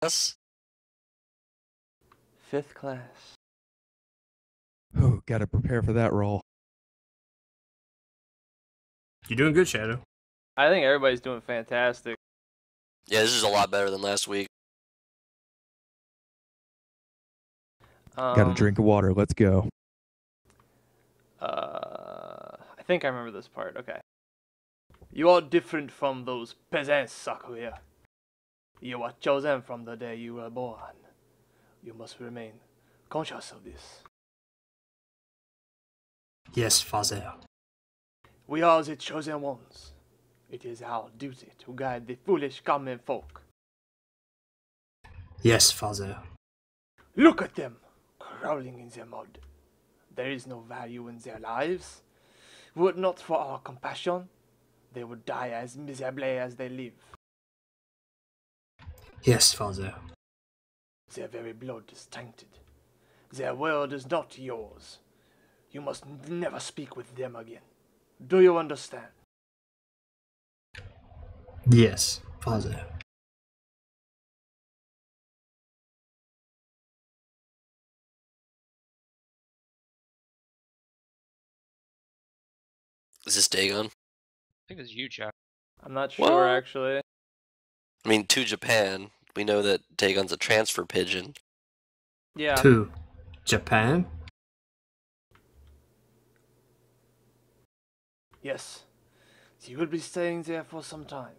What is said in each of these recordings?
Yes. 5th class. Oh, gotta prepare for that roll. You're doing good, Shadow. I think everybody's doing fantastic. Yeah, this is a lot better than last week. Got a drink of water. Let's go. I think I remember this part. Okay. You are different from those peasants, Sakuya. You were chosen from the day you were born. You must remain conscious of this. Yes, Father. We are the chosen ones. It is our duty to guide the foolish common folk. Yes, Father. Look at them, crawling in the mud. There is no value in their lives. Were it not for our compassion, they would die as miserably as they live. Yes, Father. Their very blood is tainted. Their word is not yours. You must never speak with them again. Do you understand? Yes, Father. Is this Dagon? I think this is you, Chuck. I'm not sure, What? actually. I mean, to Japan. We know that Dagon's a transfer pigeon. Yeah. To Japan? Yes. You will be staying there for some time.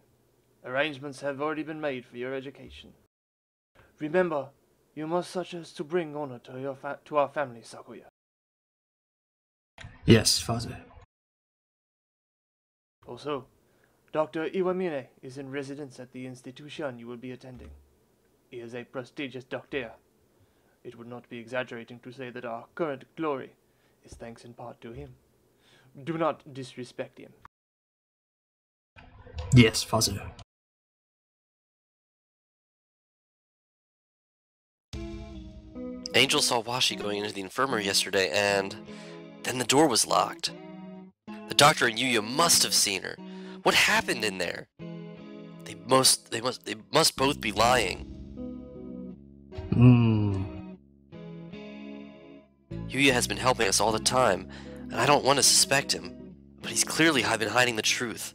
Arrangements have already been made for your education. Remember, you must such as to bring honor to our family, Sakuya. Yes, Father. Also, Dr. Iwamine is in residence at the institution you will be attending. He is a prestigious doctor. It would not be exaggerating to say that our current glory is thanks in part to him. Do not disrespect him. Yes, Father. Angel saw Washi going into the infirmary yesterday, and then the door was locked. The doctor and Yuuya must have seen her. What happened in there? They must both be lying. Yuuya has been helping us all the time, and I don't want to suspect him, but he's clearly been hiding the truth.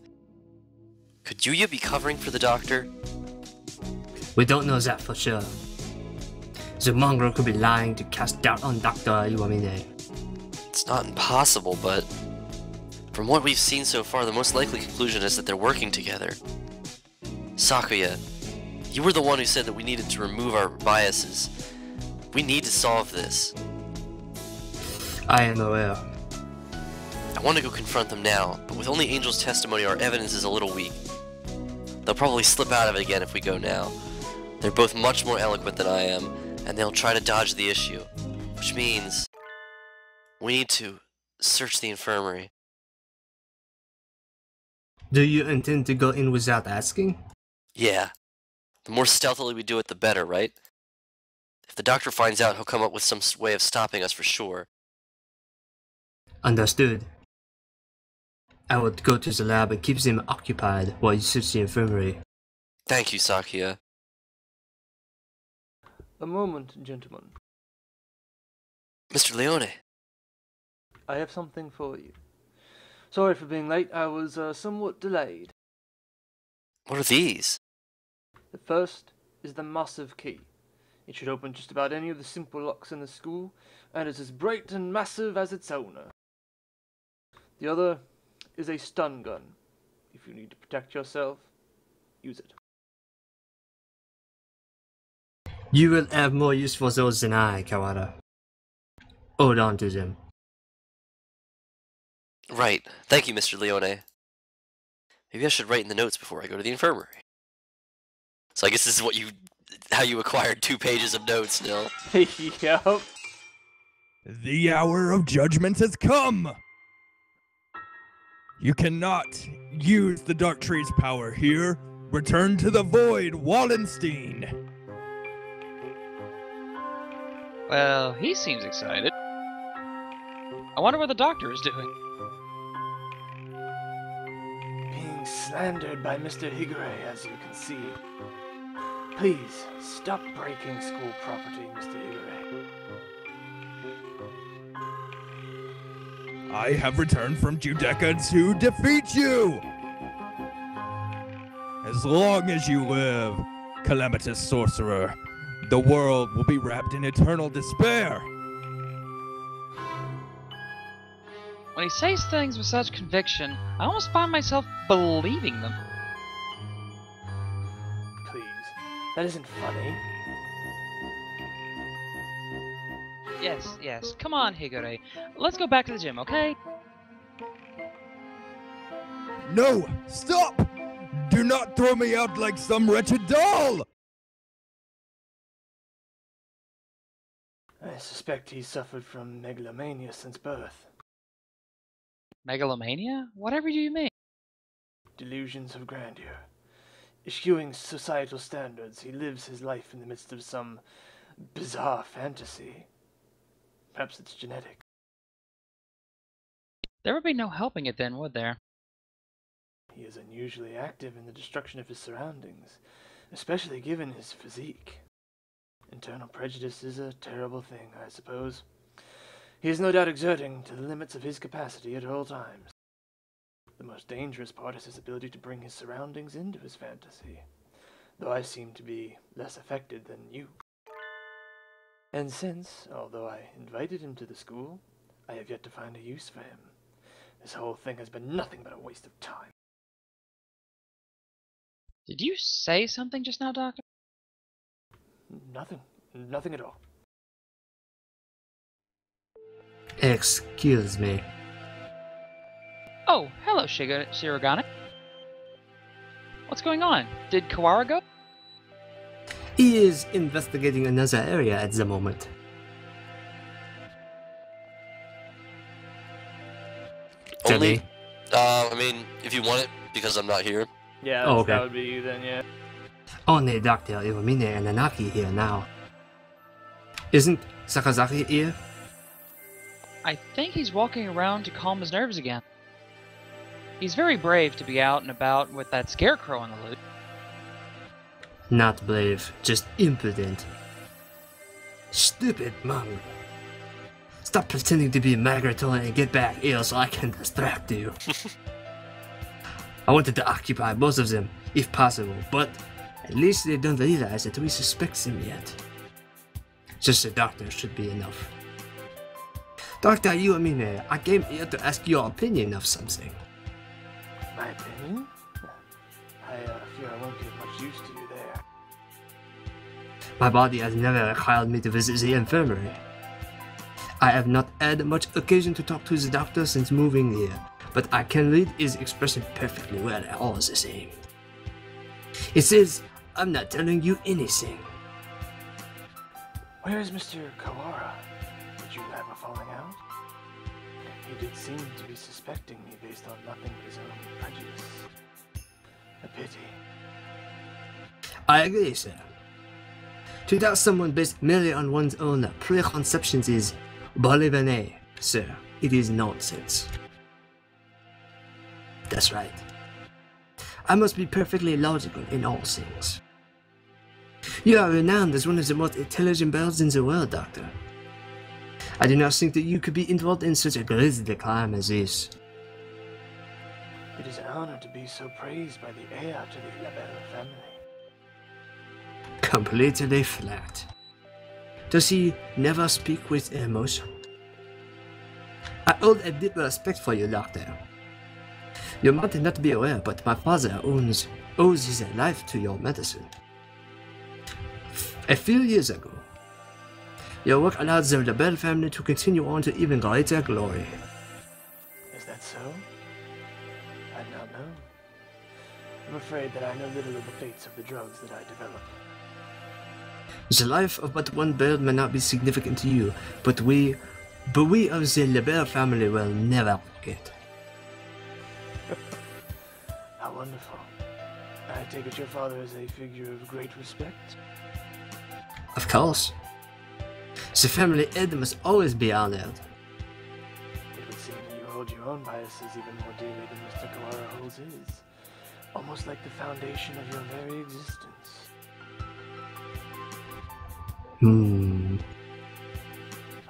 Could Yuuya be covering for the doctor? We don't know that for sure. The mongrel could be lying to cast doubt on Dr. Iwamine. It's not impossible, but from what we've seen so far, the most likely conclusion is that they're working together. Sakuya, you were the one who said that we needed to remove our biases. We need to solve this. I am aware. I want to go confront them now, but with only Angel's testimony, our evidence is a little weak. They'll probably slip out of it again if we go now. They're both much more eloquent than I am, and they'll try to dodge the issue. Which means we need to search the infirmary. Do you intend to go in without asking? Yeah. The more stealthily we do it, the better, right? If the doctor finds out, he'll come up with some way of stopping us for sure. Understood. I would go to the lab and keep them occupied while you search the infirmary. Thank you, Sakuya. A moment, gentlemen. Mr. Leone. I have something for you. Sorry for being late. I was somewhat delayed. What are these? The first is the massive key. It should open just about any of the simple locks in the school, and is as bright and massive as its owner. The other is a stun gun. If you need to protect yourself, use it. You will have more use for those than I, Kawada. Hold on to them. Right. Thank you, Mr. Leone. Maybe I should write in the notes before I go to the infirmary. So I guess this is how you acquired 2 pages of notes, Nil. Yup. The hour of judgment has come! You cannot use the Dark Tree's power here. Return to the void, Wallenstein! Well, he seems excited. I wonder what the doctor is doing. Being slandered by Mr. Higure, as you can see. Please, stop breaking school property, Mr. Higure. I have returned from Judecca to defeat you! As long as you live, calamitous sorcerer, the world will be wrapped in eternal despair. When he says things with such conviction, I almost find myself believing them. Please, that isn't funny. Yes. Come on, Higure. Let's go back to the gym, okay? No! Stop! Do not throw me out like some wretched doll! I suspect he suffered from megalomania since birth. Megalomania? Whatever do you mean? Delusions of grandeur. Eschewing societal standards, he lives his life in the midst of some bizarre fantasy. Perhaps it's genetic. There would be no helping it then, would there? He is unusually active in the destruction of his surroundings, especially given his physique. Internal prejudice is a terrible thing, I suppose. He is no doubt exerting to the limits of his capacity at all times. The most dangerous part is his ability to bring his surroundings into his fantasy, though I seem to be less affected than you. And since, although I invited him to the school, I have yet to find a use for him. This whole thing has been nothing but a waste of time. Did you say something just now, Doctor? Nothing at all. Excuse me. Oh, hello, Shirogane. What's going on? Did Kawara go? He is investigating another area at the moment. Tell Only, me. I mean, if you want it, because I'm not here. Yeah, Oh, okay. that would be you then, yeah. Only Dr. Iwamine and Nanaki here now. Isn't Sakazaki here? I think he's walking around to calm his nerves again. He's very brave to be out and about with that Scarecrow on the loose. Not brave, just impudent. Stupid monk. Stop pretending to be Magratola and get back here so I can distract you. I wanted to occupy both of them, if possible, but at least they don't realize that we suspect them yet. Just the doctor should be enough. Dr. Iwamine, I came here to ask your opinion of something. My opinion? I fear I won't get much use to you there. My body has never required me to visit the infirmary. I have not had much occasion to talk to the doctor since moving here, but I can read his expression perfectly well all the same. It says, I'm not telling you anything. Where is Mr. Kawara? Did you have a falling out? He did seem to be suspecting me based on nothing but his own prejudice. A pity. I agree, sir. To doubt someone based merely on one's own preconceptions is believene, sir. It is nonsense. That's right. I must be perfectly logical in all things. You are renowned as one of the most intelligent birds in the world, Doctor. I do not think that you could be involved in such a grisly crime as this. It is an honor to be so praised by the heir to the Labelle family. Completely flat. Does he never speak with emotion? I hold a deep respect for you, Doctor. You might not be aware, but my father owes his life to your medicine. A few years ago, your work allowed the Labelle family to continue on to even greater glory. Is that so? I did not know. I'm afraid that I know little of the fates of the drugs that I develop. The life of but one bird may not be significant to you, but we of the Labelle family will never forget. How wonderful. I take it your father is a figure of great respect? Of course. The family head must always be honored. It would seem that you hold your own biases even more dearly than Mr. Kawara holds his. Almost like the foundation of your very existence. I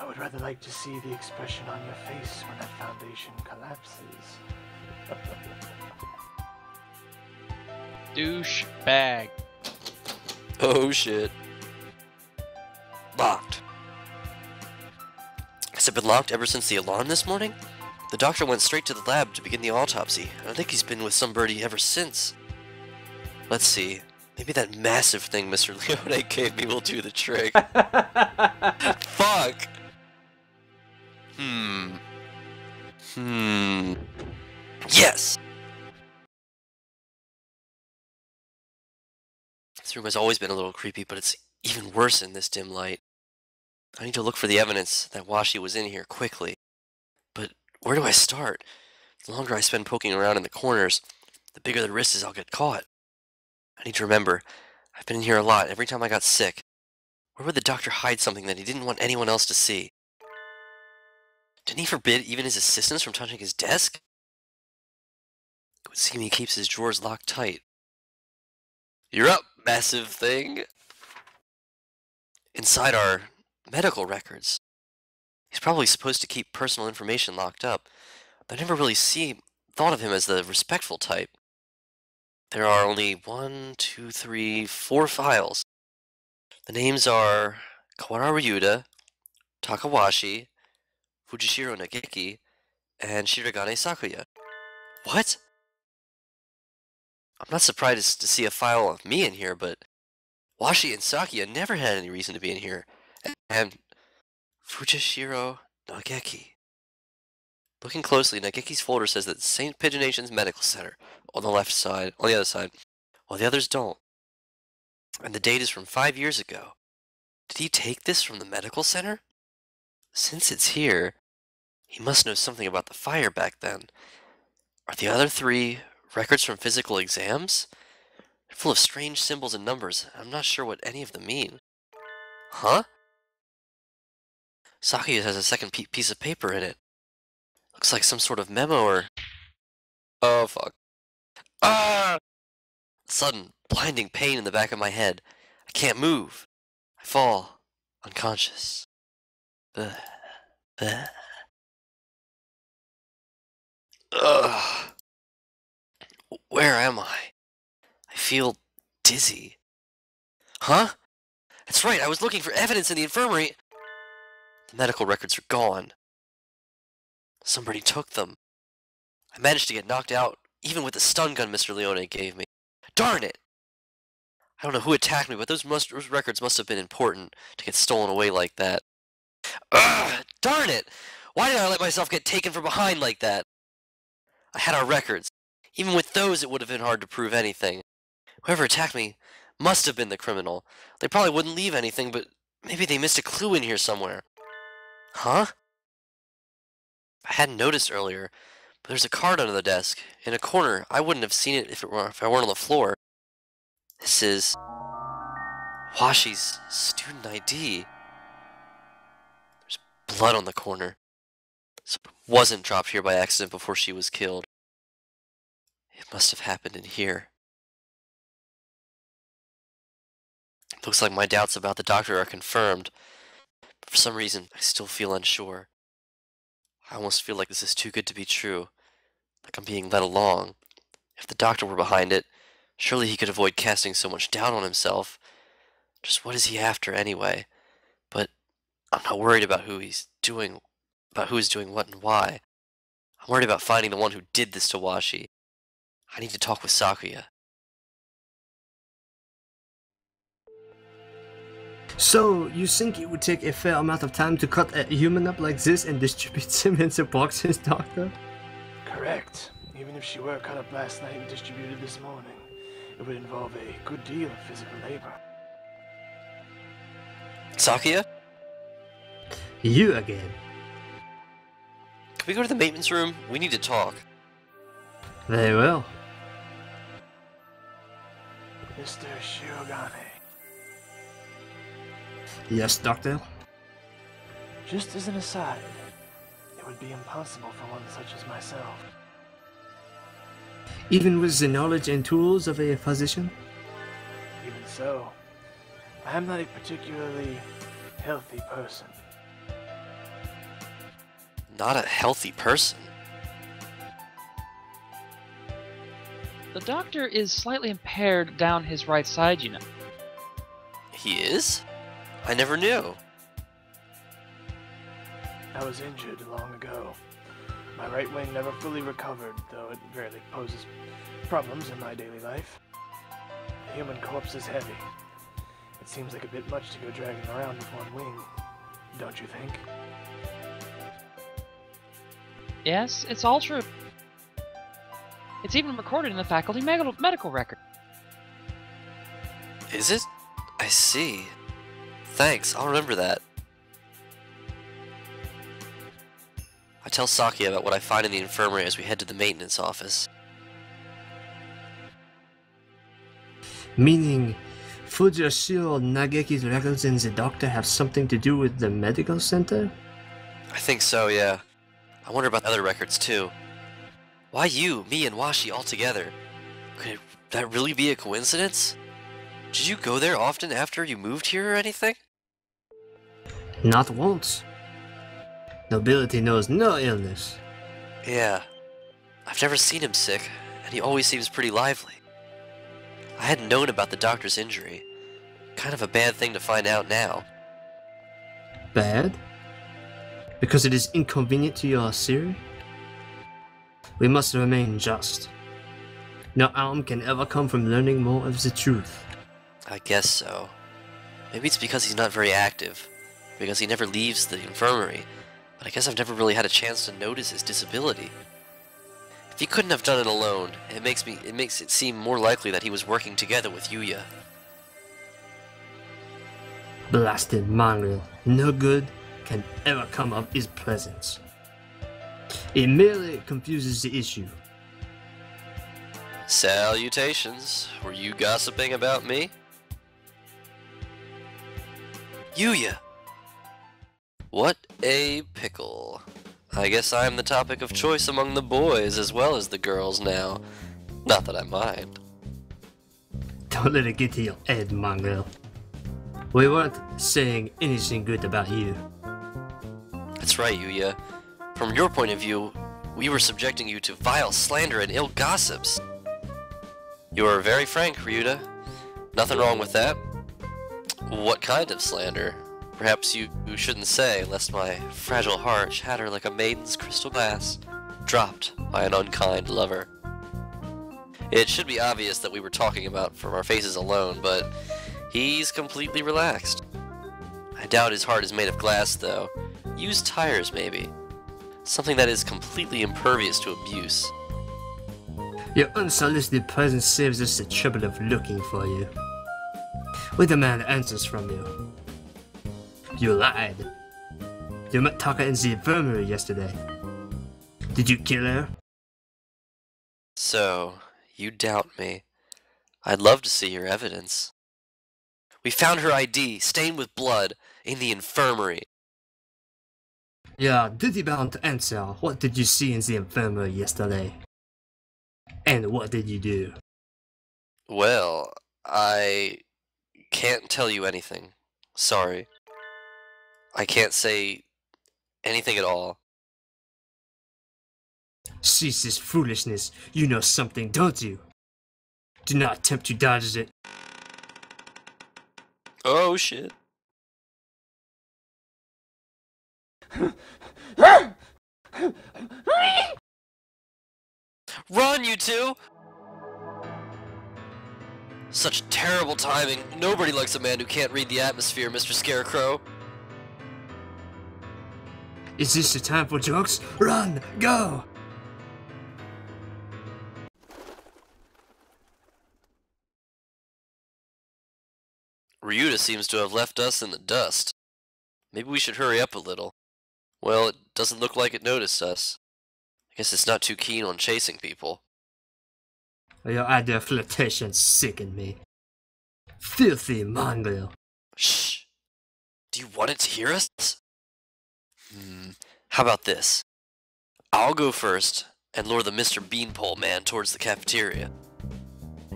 would rather like to see the expression on your face when that foundation collapses. Douche bag. Oh shit. Locked. Has it been locked ever since the alarm this morning? The doctor went straight to the lab to begin the autopsy. I think he's been with some birdie ever since. Let's see. Maybe that massive thing Mr. Leone gave me will do the trick. Fuck! Yes! This room has always been a little creepy, but it's even worse in this dim light. I need to look for the evidence that Washi was in here quickly. But where do I start? The longer I spend poking around in the corners, the bigger the risk is I'll get caught. I need to remember, I've been in here a lot every time I got sick. Where would the doctor hide something that he didn't want anyone else to see? Didn't he forbid even his assistants from touching his desk? It would seem he keeps his drawers locked tight. You're up, massive thing! Inside are medical records. He's probably supposed to keep personal information locked up, but I never really thought of him as the respectful type. There are only 4 files. The names are Kawara Ryouta, Taka Washi, Fujishiro Nageki, and Shirogane Sakuya. What? I'm not surprised to see a file of me in here, but Washi and Sakuya never had any reason to be in here. And Fujishiro Nageki. Looking closely, Nageki's folder says that St. Pigeonation's Medical Center on the other side, while the others don't. And the date is from 5 years ago. Did he take this from the medical center? Since it's here, he must know something about the fire back then. Are the other 3 records from physical exams? They're full of strange symbols and numbers, and I'm not sure what any of them mean. Huh? Sakuya has a second piece of paper in it. Looks like some sort of memo or... Oh, fuck. Ah! Sudden, blinding pain in the back of my head. I can't move. I fall, unconscious. Ugh. Where am I? I feel dizzy. Huh? That's right, I was looking for evidence in the infirmary. The medical records are gone. Somebody took them. I managed to get knocked out, even with the stun gun Mr. Leone gave me. Darn it! I don't know who attacked me, but those records must have been important to get stolen away like that. Ugh! Darn it! Why did I let myself get taken from behind like that? I had our records. Even with those, it would have been hard to prove anything. Whoever attacked me must have been the criminal. They probably wouldn't leave anything, but maybe they missed a clue in here somewhere. Huh? I hadn't noticed earlier, but there's a card under the desk, in a corner. I wouldn't have seen it if I weren't on the floor. This is... Washi's student ID. There's blood on the corner. So it wasn't dropped here by accident before she was killed. It must have happened in here. Looks like my doubts about the doctor are confirmed. But for some reason, I still feel unsure. I almost feel like this is too good to be true. Like I'm being led along. If the doctor were behind it, surely he could avoid casting so much doubt on himself. Just what is he after anyway? But I'm not worried about who is doing what and why. I'm worried about finding the one who did this to Washi. I need to talk with Sakuya. So, you think it would take a fair amount of time to cut a human up like this and distribute him into boxes, Doctor? Correct. Even if she were cut up last night and distributed this morning, it would involve a good deal of physical labor. Sakuya? You again. Can we go to the maintenance room? We need to talk. Very well. Mr. Shirogane. Yes, Doctor? Just as an aside, it would be impossible for one such as myself. Even with the knowledge and tools of a physician? Even so, I am not a particularly healthy person. Not a healthy person? The doctor is slightly impaired down his right side, you know. He is? I never knew. I was injured long ago. My right wing never fully recovered, though it rarely poses problems in my daily life. A human corpse is heavy. It seems like a bit much to go dragging around with one wing, don't you think? Yes, it's all true. It's even recorded in the faculty medical record. Is it? I see. Thanks, I'll remember that. I tell Sakuya about what I find in the infirmary as we head to the maintenance office. Meaning, Fujishiro Nageki's records and the doctor have something to do with the medical center? I think so, yeah. I wonder about the other records too. Why you, me, and Washi all together? Could that really be a coincidence? Did you go there often after you moved here or anything? Not once. Nobility knows no illness. Yeah. I've never seen him sick, and he always seems pretty lively. I hadn't known about the doctor's injury. Kind of a bad thing to find out now. Bad? Because it is inconvenient to your theory? We must remain just. No harm can ever come from learning more of the truth. I guess so. Maybe it's because he's not very active. Because he never leaves the infirmary. But I guess I've never really had a chance to notice his disability. If he couldn't have done it alone, it makes it seem more likely that he was working together with Yuuya. Blasted mongrel. No good can ever come of his presence. It merely confuses the issue. Salutations. Were you gossiping about me? Yuuya! What a pickle. I guess I'm the topic of choice among the boys as well as the girls now. Not that I mind. Don't let it get to your head, mongrel. We weren't saying anything good about you. That's right, Yuuya. From your point of view, we were subjecting you to vile slander and ill gossips. You are very frank, Ryouta. Nothing wrong with that. What kind of slander? Perhaps you shouldn't say, lest my fragile heart shatter like a maiden's crystal glass, dropped by an unkind lover. It should be obvious that we were talking about from our faces alone, but he's completely relaxed. I doubt his heart is made of glass, though. Use tires, maybe. Something that is completely impervious to abuse. Your unsolicited presence saves us the trouble of looking for you. We demand answers from you. You lied. You met Taka in the infirmary yesterday. Did you kill her? So, you doubt me. I'd love to see your evidence. We found her ID, stained with blood, in the infirmary. You're duty-bound to answer. What did you see in the infirmary yesterday? And what did you do? Well, I can't tell you anything. Sorry. I can't say anything at all. Cease this foolishness. You know something, don't you? Do not attempt to dodge it. Oh shit. Run, you two! Such terrible timing. Nobody likes a man who can't read the atmosphere, Mr. Scarecrow. Is this the time for jokes? Run! Go! Ryouta seems to have left us in the dust. Maybe we should hurry up a little. Well, it doesn't look like it noticed us. I guess it's not too keen on chasing people. Your idea of flirtation sickened me. Filthy mongrel. Shh! Do you want it to hear us? How about this? I'll go first and lure the Mr. Beanpole man towards the cafeteria.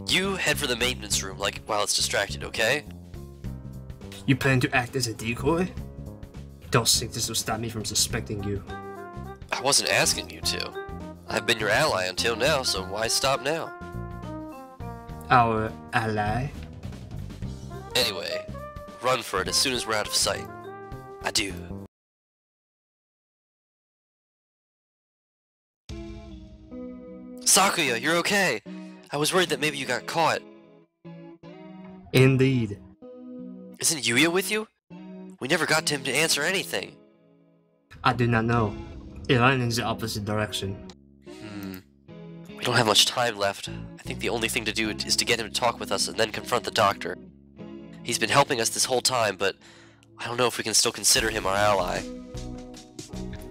You head for the maintenance room while it's distracted, okay? You plan to act as a decoy? Don't think this will stop me from suspecting you. I wasn't asking you to. I've been your ally until now, so why stop now? Our ally? Anyway, run for it as soon as we're out of sight. Adieu. Sakuya, you're okay! I was worried that maybe you got caught. Indeed. Isn't Yuuya with you? We never got to him to answer anything. I do not know. It ran in the opposite direction. We don't have much time left. I think the only thing to do is to get him to talk with us and then confront the doctor. He's been helping us this whole time, but I don't know if we can still consider him our ally.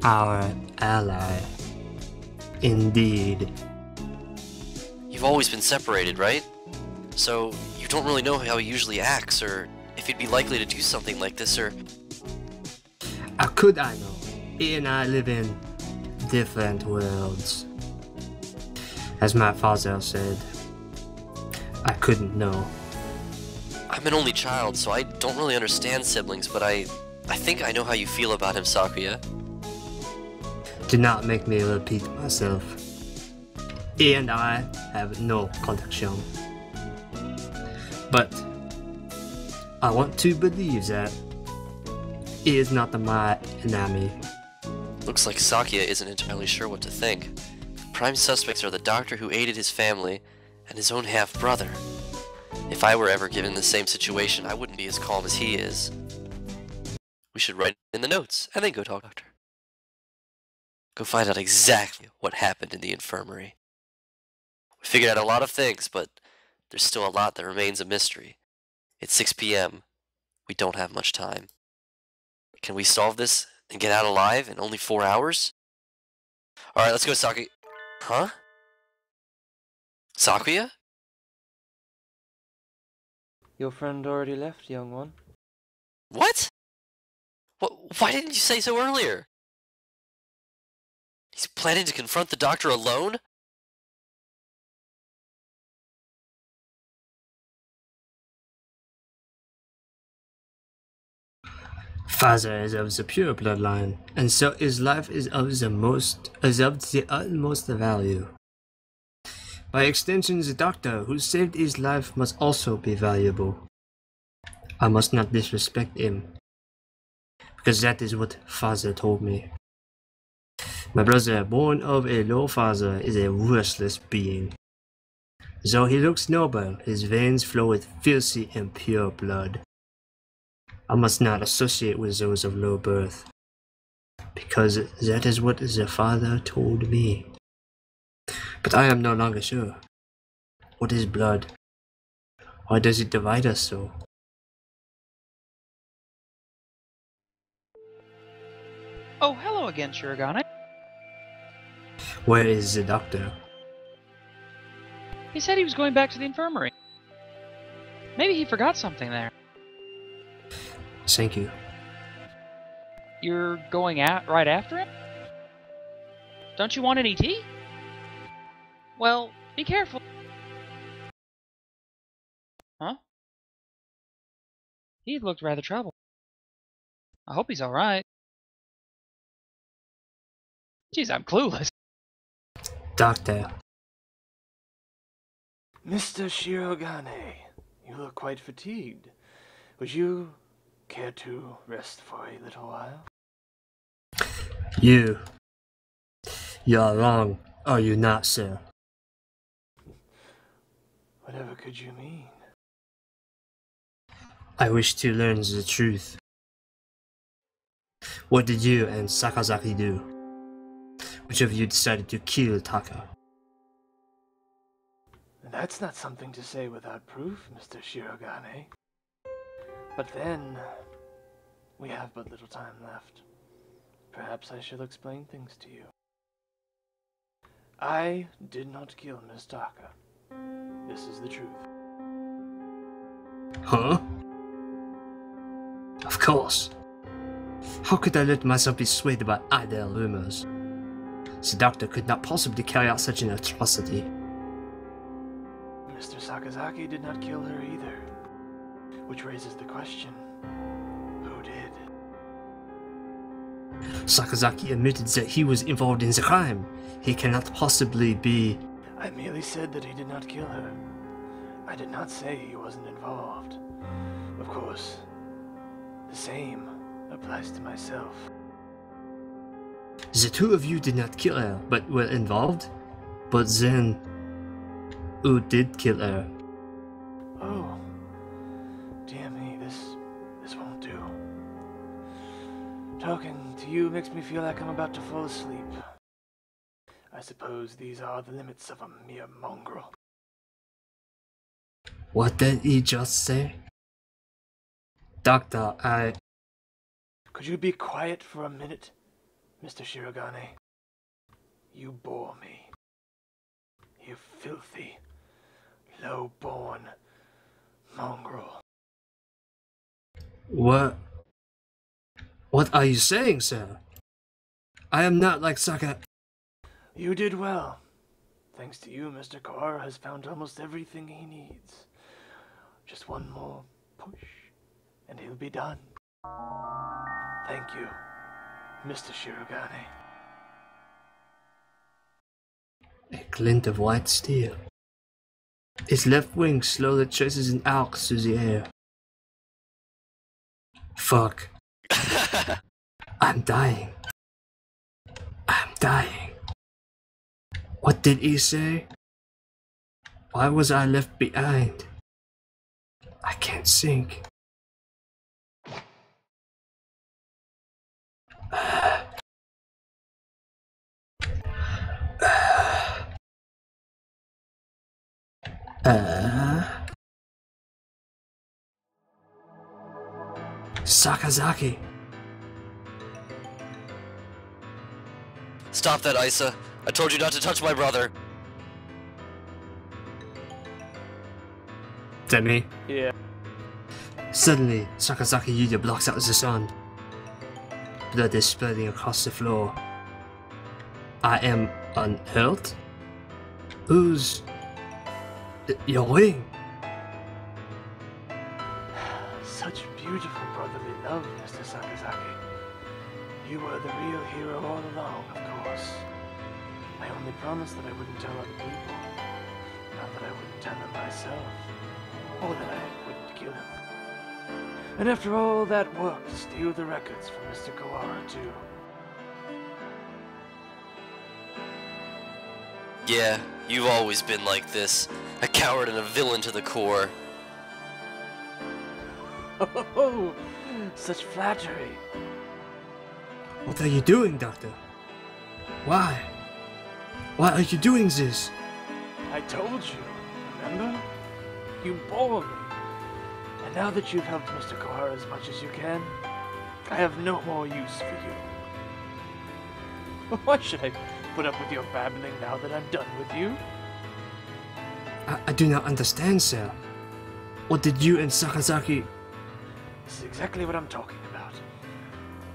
Our ally. Indeed. You've always been separated, right? So, you don't really know how he usually acts, or if he'd be likely to do something like this, or... How could I know? He and I live in different worlds. As my father said, I couldn't know. I'm an only child, so I don't really understand siblings, but I think I know how you feel about him, Sakuya. Do not make me repeat myself. He and I have no connection. But I want to believe that he is not my enemy. Looks like Sakuya isn't entirely sure what to think. Prime suspects are the doctor who aided his family and his own half-brother. If I were ever given the same situation, I wouldn't be as calm as he is. We should write in the notes and then go talk to the doctor. Go find out exactly what happened in the infirmary. We figured out a lot of things, but there's still a lot that remains a mystery. It's 6 p.m. We don't have much time. Can we solve this and get out alive in only 4 hours? Alright, let's go, Sakuya. Huh? Sakuya? Your friend already left, young one. What? Why didn't you say so earlier? He's planning to confront the doctor alone? Father is of the pure bloodline, and so his life is of the utmost value. By extension, the doctor who saved his life must also be valuable. I must not disrespect him, because that is what Father told me. My brother, born of a low father, is a worthless being. Though he looks noble, his veins flow with filthy and pure blood. I must not associate with those of low birth, because that is what the father told me. But I am no longer sure. What is blood? Why does it divide us so? Oh, hello again, Shirogane. Where is the doctor? He said he was going back to the infirmary. Maybe he forgot something there. Thank you. You're going out right after him? Don't you want any tea? Well, be careful. Huh? He looked rather troubled. I hope he's alright. Jeez, I'm clueless. Doctor. Mr. Shirogane, you look quite fatigued. Would you care to rest for a little while? You are wrong, are you not, sir? Whatever could you mean? I wish to learn the truth. What did you and Sakazaki do? Which of you decided to kill Taka? That's not something to say without proof, Mr. Shirogane. But then, we have but little time left. Perhaps I shall explain things to you. I did not kill Miss Taka. This is the truth. Huh? Of course. How could I let myself be swayed by idle rumors? The doctor could not possibly carry out such an atrocity. Mr. Sakazaki did not kill her either. Which raises the question, Who did? Sakazaki admitted that he was involved in the crime. He cannot possibly be... I merely said that he did not kill her. I did not say he wasn't involved. Of course, the same applies to myself. The two of you did not kill her, but were involved? But then... who did kill her? Oh, dear me, this won't do. Talking to you makes me feel like I'm about to fall asleep. I suppose these are the limits of a mere mongrel. What did he just say? Doctor, Could you be quiet for a minute, Mr. Shirogane? You bore me. You filthy, low-born mongrel. What are you saying, sir? I am not like Saka... You did well. Thanks to you, Mr. Kawara has found almost everything he needs. Just one more push, and he'll be done. Thank you, Mr. Shirogane. A glint of white steel. His left wing slowly traces an arc through the air. Fuck. I'm dying. I'm dying. What did he say? Why was I left behind? I can't think. Sakazaki. Stop that, Isa. I told you not to touch my brother. That me? Yeah. Suddenly, Sakazaki Yuuya blocks out the sun. Blood is spreading across the floor. I am unhurt? Who's... your wing? Such beautiful brotherly love, Mr. Sakazaki. You were the real hero all along, of course. I only promised that I wouldn't tell other people. Not that I wouldn't tell him myself. Or that I wouldn't kill him. And after all that work to steal the records from Mr. Kawara, too. Yeah, you've always been like this. A coward and a villain to the core. Oh, such flattery. What are you doing, Doctor? Why? Why are you doing this? I told you, remember? You bore me. And now that you've helped Mr. Kawara as much as you can, I have no more use for you. Why should I put up with your babbling now that I'm done with you? I do not understand, sir. What did you and Sakazaki... This is exactly what I'm talking about.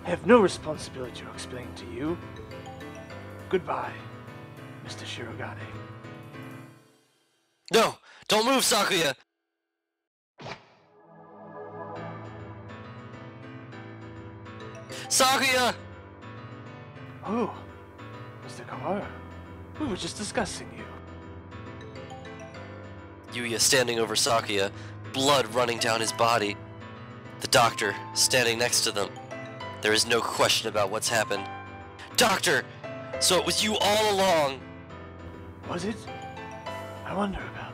I have no responsibility to explain to you. Goodbye, Mr. Shirogane. No! Don't move, Sakuya! Sakuya! Oh, Mr. Kawara. We were just discussing you. Yuuya standing over Sakuya, blood running down his body. The doctor standing next to them. There is no question about what's happened. Doctor! So it was you all along! Was it? I wonder about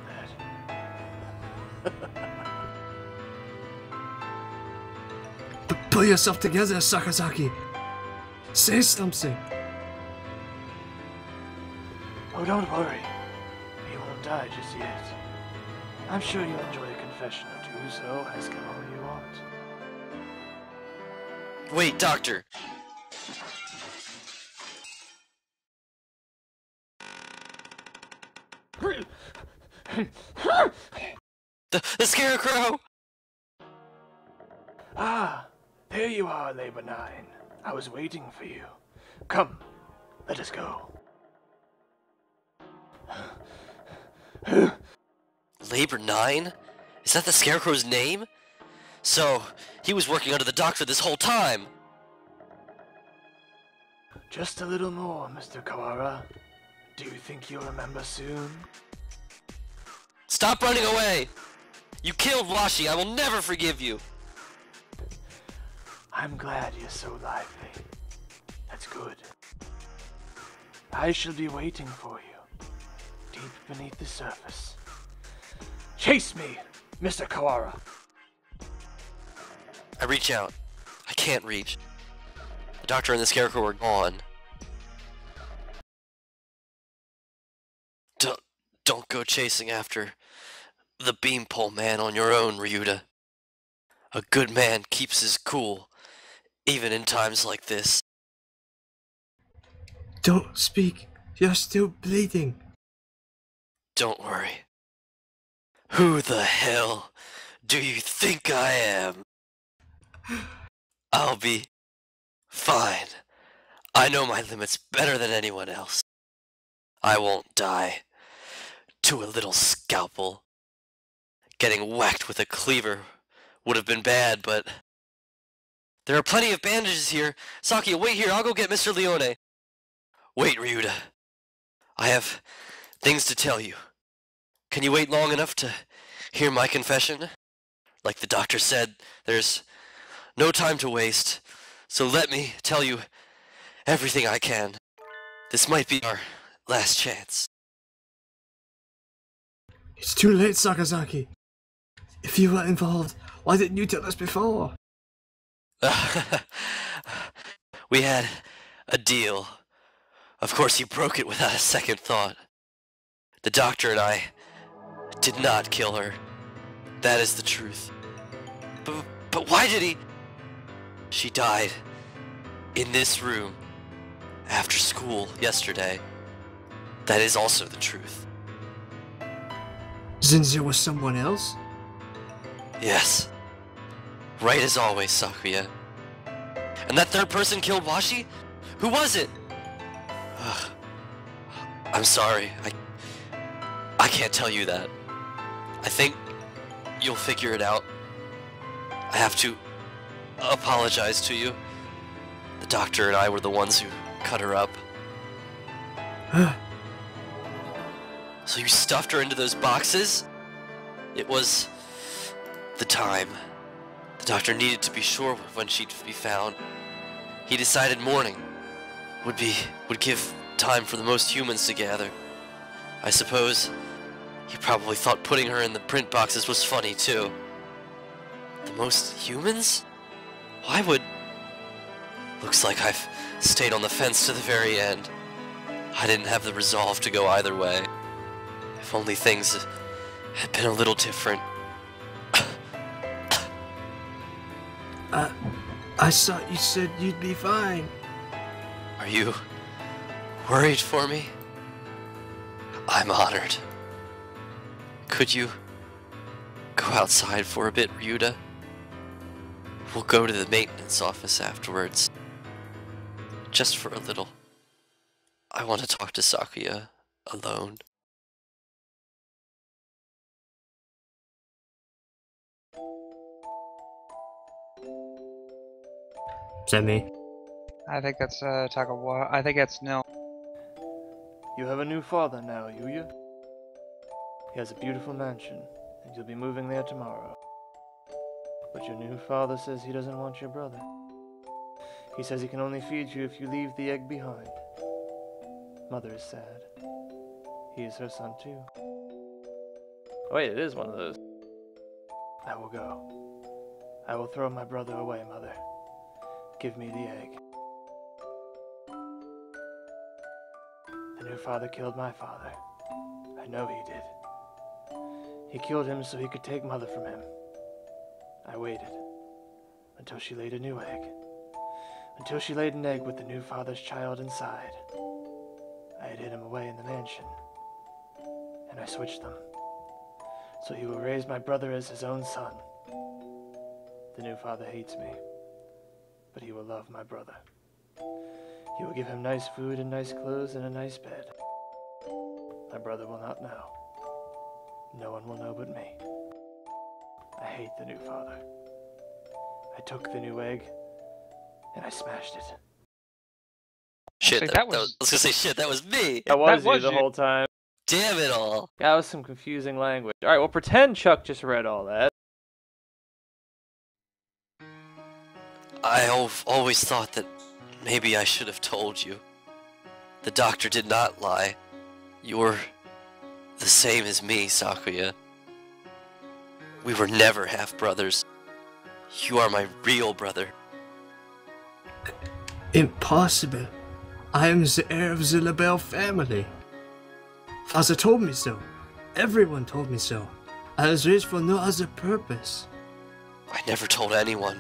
that. Pull yourself together, Sakazaki. Say something. Oh, don't worry. He won't die just yet. I'm sure you'll enjoy a confession or two, so ask him all you want. Wait, Doctor! The Scarecrow! Ah, there you are, Labor 9. I was waiting for you. Come, let us go. Labor 9? Is that the Scarecrow's name? So, he was working under the doctor this whole time! Just a little more, Mr. Kawara. Do you think you'll remember soon? Stop running away! You killed Washi, I will never forgive you! I'm glad you're so lively. That's good. I shall be waiting for you, deep beneath the surface. Chase me, Mr. Kawara! I reach out. I can't reach. The doctor and the Scarecrow are gone. Don't go chasing after the beanpole man on your own, Ryouta. A good man keeps his cool, even in times like this. Don't speak. You're still bleeding. Don't worry. Who the hell do you think I am? I'll be fine. I know my limits better than anyone else. I won't die to a little scalpel. Getting whacked with a cleaver would have been bad, but there are plenty of bandages here. Sakuya, wait here. I'll go get Mr. Leone. Wait, Ryouta. I have things to tell you. Can you wait long enough to hear my confession? Like the doctor said, there's no time to waste, so let me tell you everything I can. This might be our last chance. It's too late, Sakazaki. If you were involved, why didn't you tell us before? We had a deal. Of course, you broke it without a second thought. The doctor and I did not kill her. That is the truth. But why did he? She died in this room after school yesterday. That is also the truth. Zinzia was someone else? Yes. Right as always, Sakuya. And that third person killed Washi? Who was it? Ugh. I'm sorry. I can't tell you that. I think you'll figure it out. I have to apologize to you. The doctor and I were the ones who cut her up. So you stuffed her into those boxes? It was the time. The doctor needed to be sure when she'd be found. He decided morning would give time for the most humans to gather. I suppose he probably thought putting her in the print boxes was funny too. The most humans? Why would... Looks like I've stayed on the fence to the very end. I didn't have the resolve to go either way. If only things had been a little different. I thought you said you'd be fine. Are you worried for me? I'm honored. Could you go outside for a bit, Ryouta? We'll go to the maintenance office afterwards. Just for a little. I want to talk to Sakuya alone. Is that me? I think that's Taka Washi. I think that's Nil. You have a new father now, Yuuya. He has a beautiful mansion, and you'll be moving there tomorrow. But your new father says he doesn't want your brother. He says he can only feed you if you leave the egg behind. Mother is sad. He is her son too. Oh, wait, it is one of those. I will go. I will throw my brother away, Mother. Give me the egg. The new father killed my father. I know he did. He killed him so he could take Mother from him. I waited until she laid a new egg. Until she laid an egg with the new father's child inside. I had hid him away in the mansion. And I switched them. So he will raise my brother as his own son. The new father hates me. But he will love my brother. He will give him nice food and nice clothes and a nice bed. My brother will not know. No one will know but me. I hate the new father. I took the new egg, and I smashed it. Shit, Actually, that that was, was- I was gonna say shit, that was me! That was you was the you. whole time. Damn it all! That was some confusing language. Alright, well pretend Chuck just read all that. I've always thought that maybe I should have told you. The doctor did not lie. You're the same as me, Sakuya. We were never half-brothers. You are my real brother. Impossible. I am the heir of the LaBelle family. Father told me so. Everyone told me so. I was raised for no other purpose. I never told anyone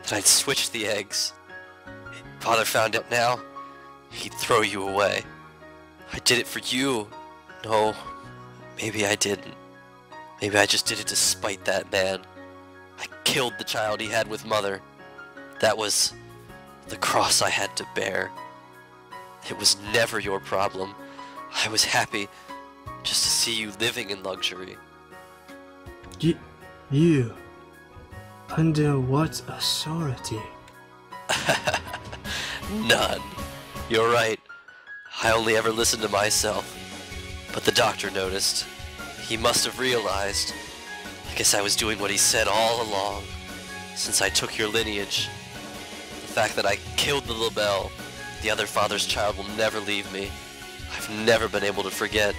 that I'd switched the eggs. If Father found out now, he'd throw you away. I did it for you. No, maybe I didn't. Maybe I just did it to spite that man. I killed the child he had with Mother. That was the cross I had to bear. It was never your problem. I was happy just to see you living in luxury. You? Under what authority? None. You're right. I only ever listened to myself. But the doctor noticed. He must have realized. I guess I was doing what he said all along. Since I took your lineage. The fact that I killed the LaBelle, the other father's child, will never leave me. I've never been able to forget.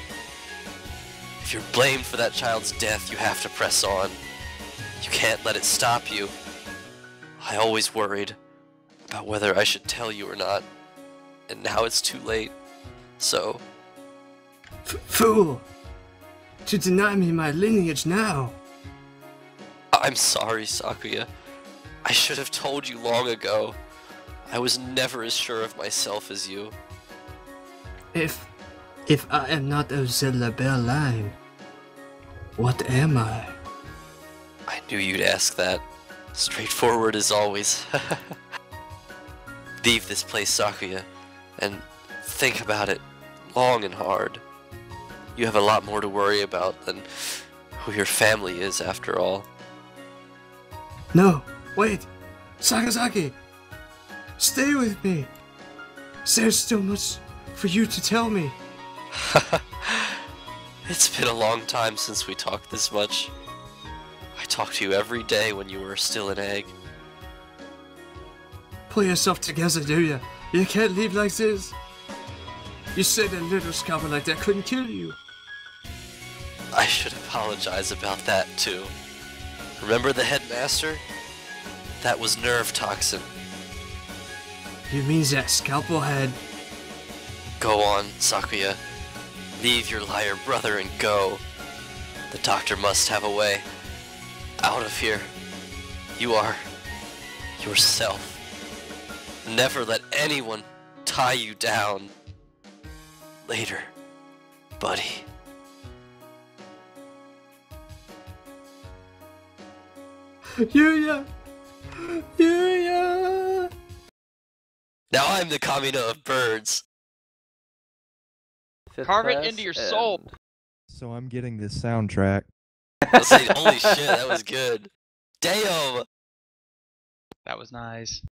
If you're blamed for that child's death, you have to press on. You can't let it stop you. I always worried about whether I should tell you or not. And now it's too late. So... Fool! To deny me my lineage now! I'm sorry, Sakuya. I should have told you long ago. I was never as sure of myself as you. If I am not of the LaBelle line, what am I? I knew you'd ask that. Straightforward as always. Leave this place, Sakuya, and think about it long and hard. You have a lot more to worry about than who your family is, after all. No, wait! Sakazaki! Stay with me! There's still much for you to tell me. It's been a long time since we talked this much. I talked to you every day when you were still an egg. Pull yourself together, Yuuya. You can't leave like this. You said a little scalper like that couldn't kill you. I should apologize about that, too. Remember the Headmaster? That was nerve toxin. You mean that scalpel head? Go on, Sakuya. Leave your liar brother and go. The doctor must have a way out of here. You are yourself. Never let anyone tie you down. Later, buddy. Yuuya! Yuuya! Now I'm the Kamino of birds. Fifth Carve it class, into your soul. and- So I'm getting this soundtrack. I'll say, holy shit, that was good. Damn! That was nice.